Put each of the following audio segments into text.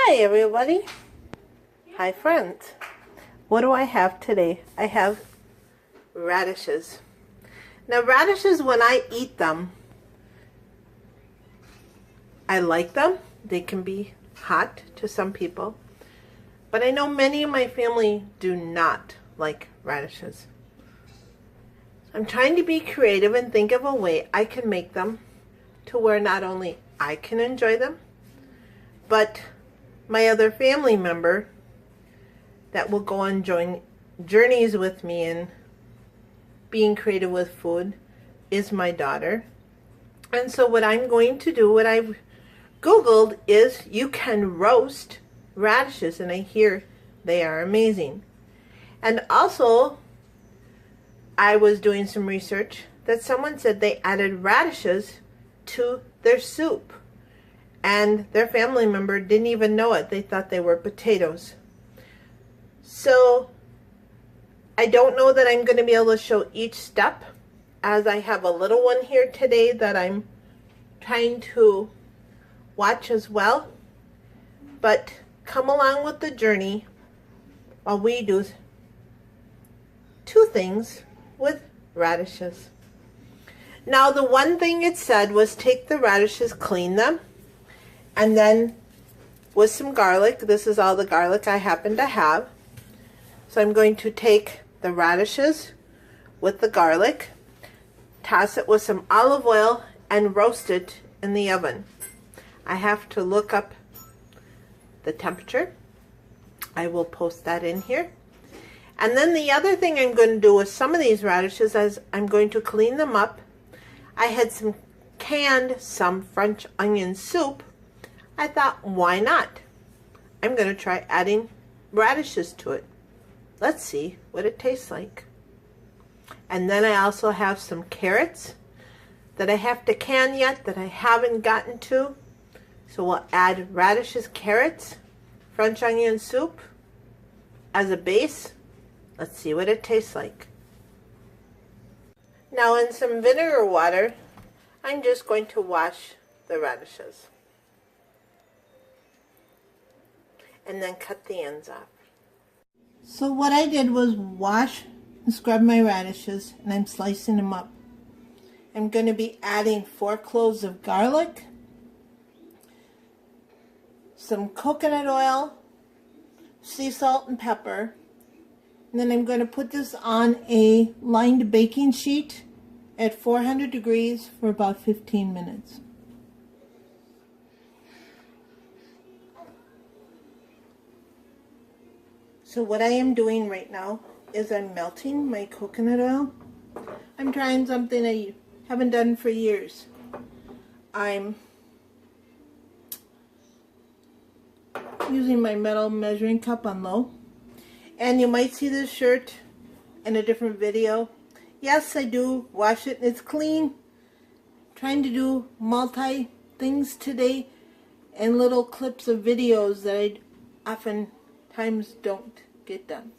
Hi everybody. Hi friends. What do I have today? I have radishes. Now radishes, when I eat them, I like them. They can be hot to some people. But I know many of my family do not like radishes. I'm trying to be creative and think of a way I can make them to where not only I can enjoy them, but my other family member that will go on journeys with me in being creative with food is my daughter. And so what I'm going to do, what I've Googled, is you can roast radishes, and I hear they are amazing. And also, I was doing some research that someone said they added radishes to their soup, and their family member didn't even know it. They thought they were potatoes. So I don't know that I'm going to be able to show each step, as I have a little one here today that I'm trying to watch as well. But come along with the journey while we do two things with radishes. Now, the one thing it said was take the radishes, clean them, and then with some garlic, this is all the garlic I happen to have. So I'm going to take the radishes with the garlic, toss it with some olive oil, and roast it in the oven. I have to look up the temperature. I will post that in here. And then the other thing I'm going to do with some of these radishes is I'm going to clean them up. I had some French onion soup. I thought, why not? I'm going to try adding radishes to it. Let's see what it tastes like. And then I also have some carrots that I have to can yet that I haven't gotten to. So we'll add radishes, carrots, French onion soup as a base. Let's see what it tastes like. Now in some vinegar water, I'm just going to wash the radishes. And then cut the ends off. So what I did was wash and scrub my radishes, and I'm slicing them up. I'm going to be adding 4 cloves of garlic, some coconut oil, sea salt, and pepper. And then I'm going to put this on a lined baking sheet at 400 degrees for about 15 minutes. So what I am doing right now is I'm melting my coconut oil. I'm trying something I haven't done for years. I'm using my metal measuring cup on low. And you might see this shirt in a different video. Yes, I do wash it. It's clean. Trying to do multi things today and little clips of videos that I oftentimes don't get done.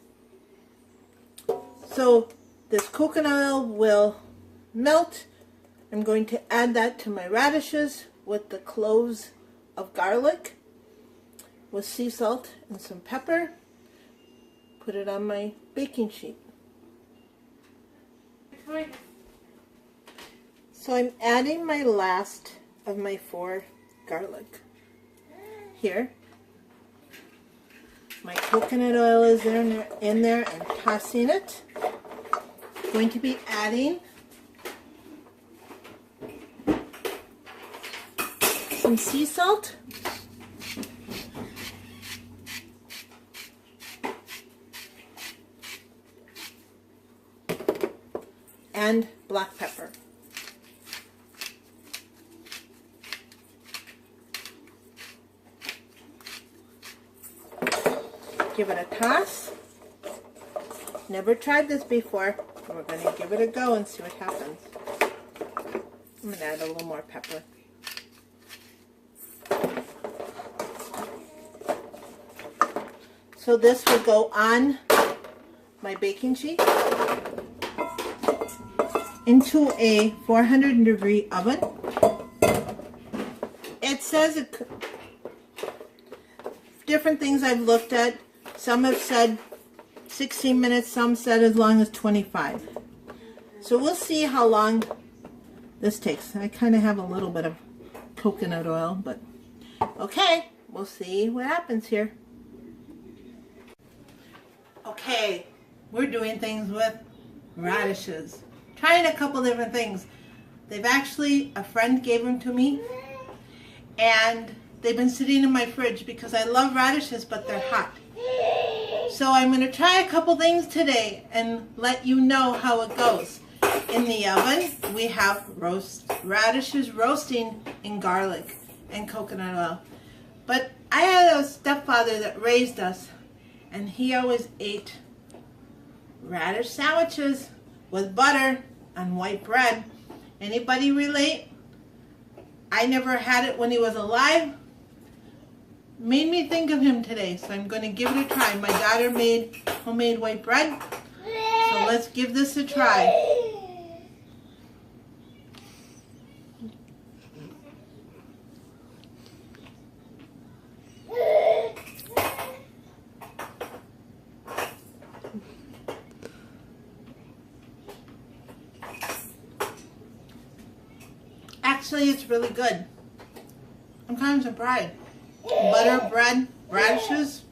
So this coconut oil will melt. I'm going to add that to my radishes with the cloves of garlic, with sea salt and some pepper. Put it on my baking sheet. So I'm adding my last of my 4 garlic here. My coconut oil is in there and tossing it. I'm going to be adding some sea salt. And black pepper. Give it a toss. Never tried this before. We're going to give it a go and see what happens. I'm going to add a little more pepper. So this will go on my baking sheet into a 400 degree oven. It says it different things I've looked at. Some have said 16 minutes, some said as long as 25. So we'll see how long this takes. I kind of have a little bit of coconut oil, but okay, we'll see what happens here. Okay, we're doing things with radishes. Trying a couple different things. A friend gave them to me, and they've been sitting in my fridge because I love radishes, but they're hot. So I'm going to try a couple things today and let you know how it goes. In the oven, we have radishes roasting in garlic and coconut oil. But I had a stepfather that raised us, and he always ate radish sandwiches with butter on white bread. Anybody relate? I never had it when he was alive. Made me think of him today, so I'm going to give it a try. My daughter made homemade white bread, so let's give this a try. Actually, it's really good. I'm kind of surprised. Butter, bread, radishes.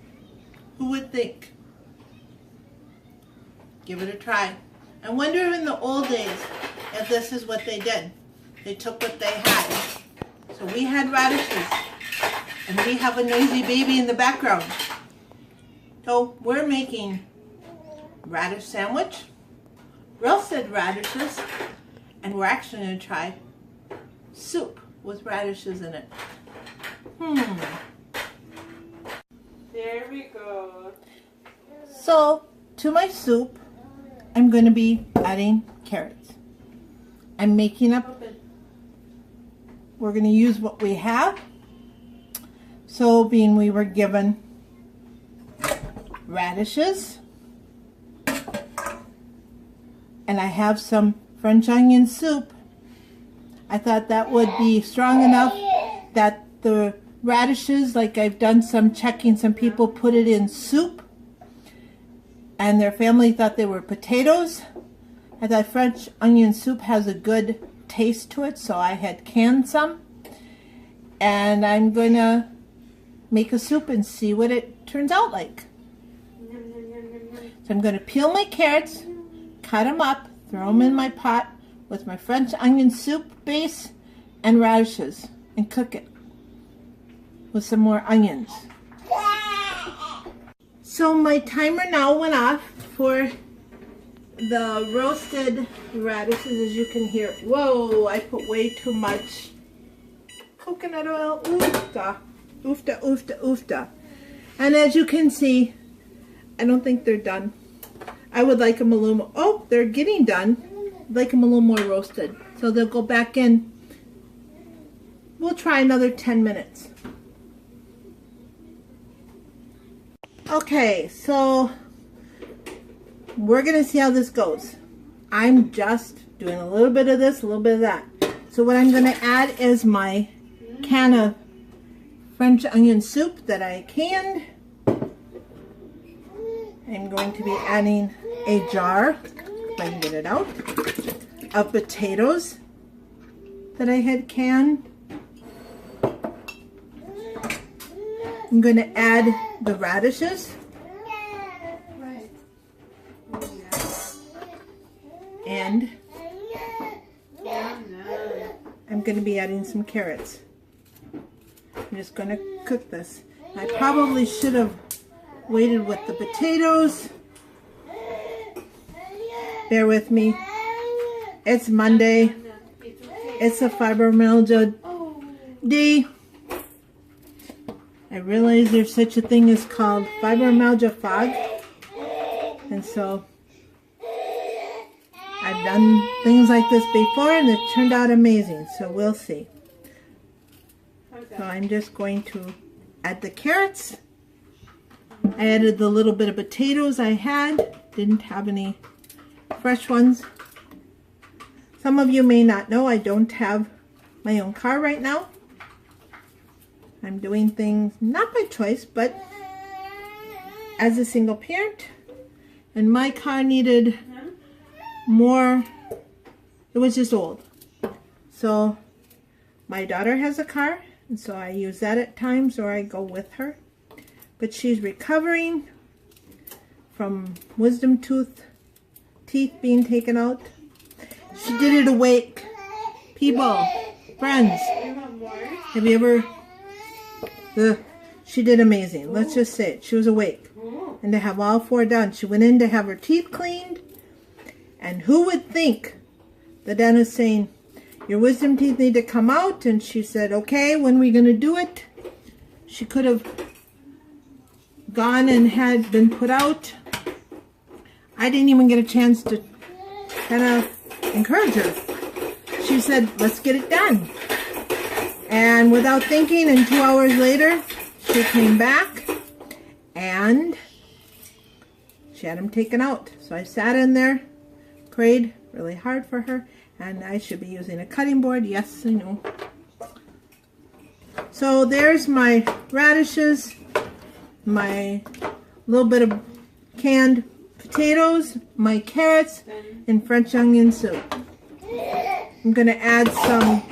Who would think? Give it a try. I wonder in the old days if this is what they did. They took what they had. So we had radishes. And we have a noisy baby in the background. So we're making radish sandwich, roasted radishes, and we're actually going to try soup with radishes in it. There we go. So, to my soup, I'm going to be adding carrots. I'm making up, we're going to use what we have. So, being we were given radishes, and I have some French onion soup. I thought that would be strong enough that the radishes, like I've done some checking, some people put it in soup and their family thought they were potatoes. I thought French onion soup has a good taste to it, so I had canned some. And I'm going to make a soup and see what it turns out like. So I'm going to peel my carrots, cut them up, throw them in my pot with my French onion soup base and radishes and cook it with some more onions. So my timer now went off for the roasted radishes, as you can hear. Whoa, I put way too much coconut oil. Oofta, oofta, oofta, oofta. And as you can see, I don't think they're done. I would like them a little more. Oh, they're getting done. I'd like them a little more roasted. So they'll go back in. We'll try another 10 minutes. Okay, so we're going to see how this goes. I'm just doing a little bit of this, a little bit of that. So what I'm going to add is my can of French onion soup that I canned. I'm going to be adding a jar, if I can get it out, of potatoes that I had canned. I'm going to add the radishes. And I'm going to be adding some carrots. I'm just going to cook this. I probably should have waited with the potatoes. Bear with me. It's Monday. It's a fibromyalgia day. I realize there's such a thing as called fibromyalgia fog. And so I've done things like this before and it turned out amazing. So we'll see. So I'm just going to add the carrots. I added the little bit of potatoes I had. Didn't have any fresh ones. Some of you may not know I don't have my own car right now. I'm doing things not by choice, but as a single parent. And my car needed more, it was just old. So my daughter has a car, and so I use that at times, or I go with her. But she's recovering from wisdom teeth being taken out. She did it awake. People, friends, have you ever, she did amazing. Let's just say it. She was awake. And to have all 4 done, she went in to have her teeth cleaned. And who would think the dentist saying, your wisdom teeth need to come out? And she said, okay, when are we going to do it? She could have gone and had been put out. I didn't even get a chance to kind of encourage her. She said, let's get it done. And without thinking, and 2 hours later, she came back and she had them taken out. So I sat in there, prayed really hard for her, and I should be using a cutting board. Yes, I know. So there's my radishes, my little bit of canned potatoes, my carrots, and French onion soup. I'm going to add some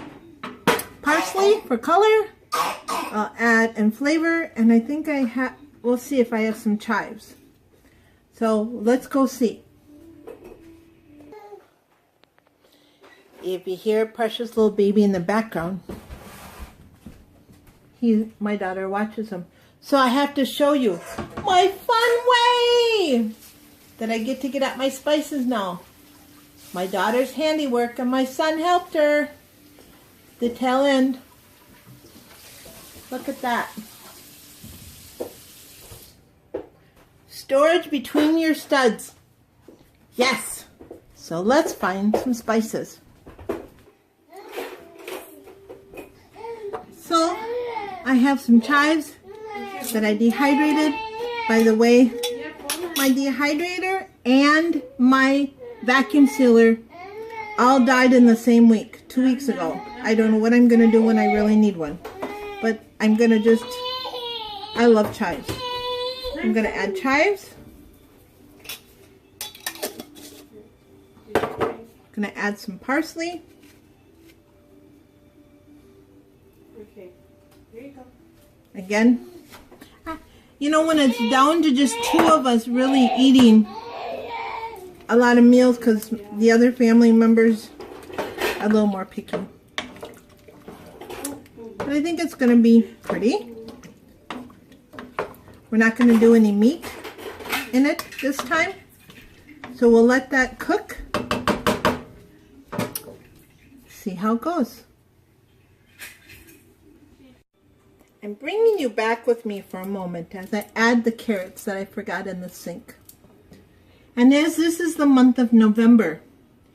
parsley for color. I'll add and flavor, and I think I have, we'll see if I have some chives. So let's go see. If you hear Precious little baby in the background, my daughter watches him. So I have to show you my fun way that I get to get at my spices now. My daughter's handiwork, and my son helped her. The tail end. Look at that. Storage between your studs. Yes. So let's find some spices. So I have some chives that I dehydrated. By the way, my dehydrator and my vacuum sealer all died in the same week, 2 weeks ago. I don't know what I'm going to do when I really need one. But I'm going to just, I love chives. I'm going to add chives. I'm going to add some parsley. Okay, here you go. Again, you know, when it's down to just 2 of us really eating a lot of meals because the other family members are a little more picky. But I think it's going to be pretty. We're not going to do any meat in it this time. So we'll let that cook. See how it goes. I'm bringing you back with me for a moment as I add the carrots that I forgot in the sink. And as this is the month of November,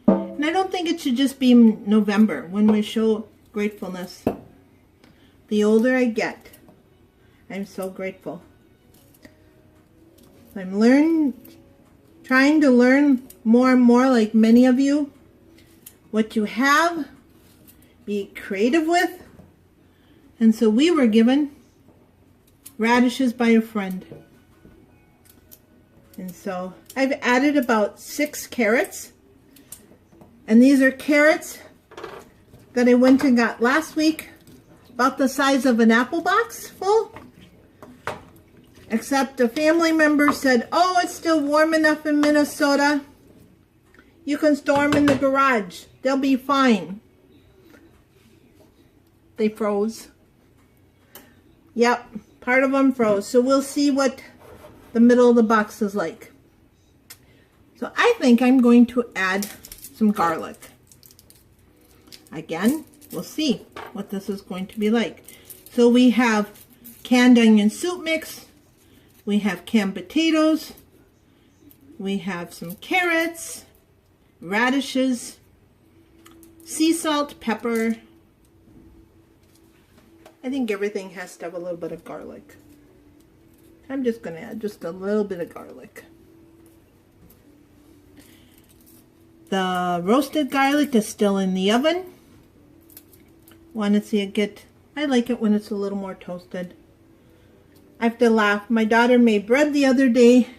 and I don't think it should just be November when we show gratefulness. The older I get, I'm so grateful. I'm trying to learn more and more, like many of you, what you have, be creative with. And so we were given radishes by a friend. And so I've added about 6 carrots. And these are carrots that I went and got last week, about the size of an apple box full. Except a family member said, oh, it's still warm enough in Minnesota. You can store them in the garage. They'll be fine. They froze. Yep, part of them froze. So we'll see what the middle of the box is like. So I think I'm going to add some garlic. Again, we'll see what this is going to be like. So we have canned onion soup mix. We have canned potatoes. We have some carrots, radishes, sea salt, pepper. I think everything has to have a little bit of garlic. I'm just going to add just a little bit of garlic. The roasted garlic is still in the oven. Want to see it get I like it when it's a little more toasted. I have to laugh. My daughter made bread the other day,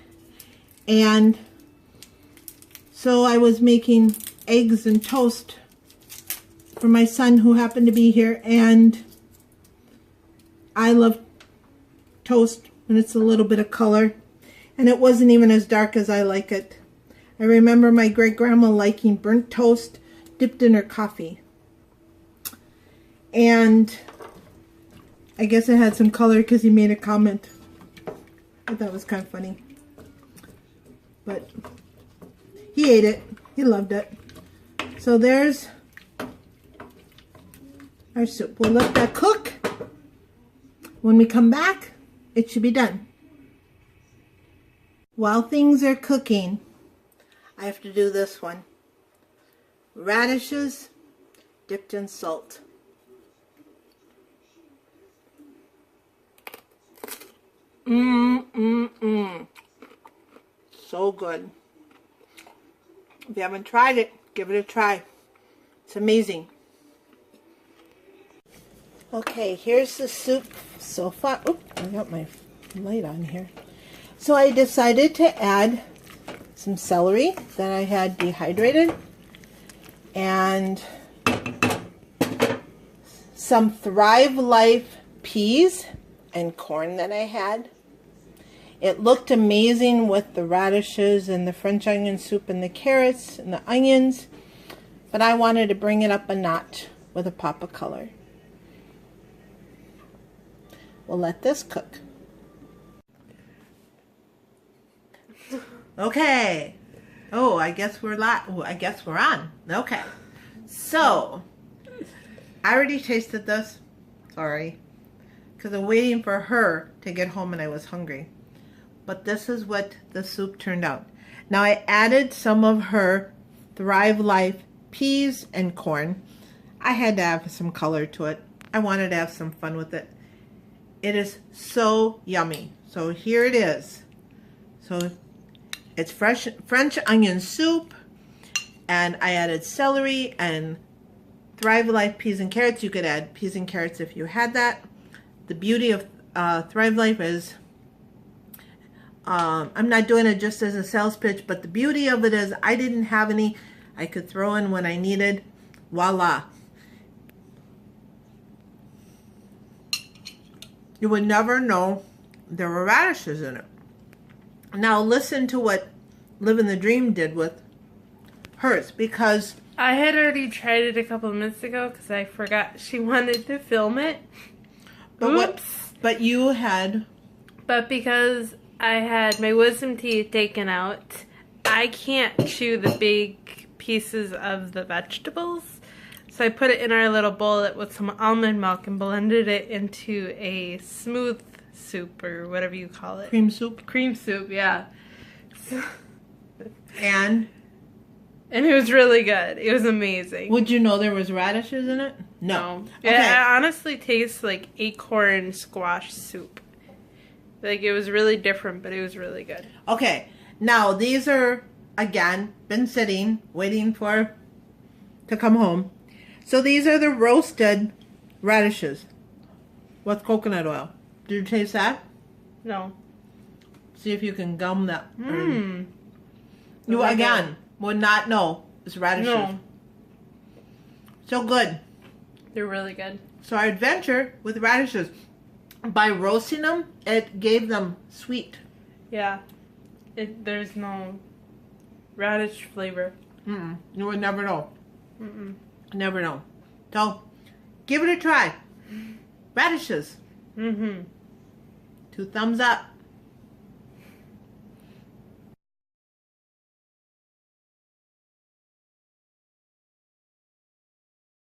and so I was making eggs and toast for my son who happened to be here, and I love toast when it's a little bit of color, and it wasn't even as dark as I like it. I remember my great-grandma liking burnt toast dipped in her coffee, and I guess it had some color because he made a comment. I thought it was kind of funny. But he ate it. He loved it. So there's our soup. We'll let that cook. When we come back, it should be done. While things are cooking, I have to do this one. Radishes dipped in salt. So good. If you haven't tried it, give it a try. It's amazing. Okay, here's the soup so far. Oop, I got my light on here. So I decided to add some celery that I had dehydrated and some Thrive Life peas and corn that I had. It looked amazing with the radishes and the French onion soup and the carrots and the onions, but I wanted to bring it up a notch with a pop of color. We'll let this cook. Okay. Oh, I guess we're on. Okay. So, I already tasted this. Sorry. Because I'm waiting for her to get home and I was hungry. But this is what the soup turned out. Now I added some of her Thrive Life peas and corn. I had to have some color to it. I wanted to have some fun with it. It is so yummy. So here it is. So it's French onion soup, and I added celery and Thrive Life peas and carrots. You could add peas and carrots if you had that. The beauty of Thrive Life is, I'm not doing it just as a sales pitch, but the beauty of it is I didn't have any. I could throw in when I needed. Voila. You would never know there were radishes in it. Now listen to what Living the Dream did with hers, because I had already tried it a couple of minutes ago because I forgot she wanted to film it. Oops. But you had... But because I had my wisdom teeth taken out, I can't chew the big pieces of the vegetables. So I put it in our little bowl with some almond milk and blended it into a smooth soup, or whatever you call it. Cream soup? Cream soup, yeah. And it was really good. It was amazing. Would you know there was radishes in it? No. Okay. It honestly tastes like acorn squash soup. Like, it was really different, but it was really good. Okay. Now, these are, again, been sitting, waiting to come home. So these are the roasted radishes with coconut oil. Did you taste that? No. See if you can gum that. You, like again, would not know it's radishes. No. So good. They're really good. So our adventure with radishes, by roasting them, it gave them sweet. Yeah. There's no radish flavor. You would never know. Mm-mm. Never know. So, give it a try. Radishes. 2 thumbs up.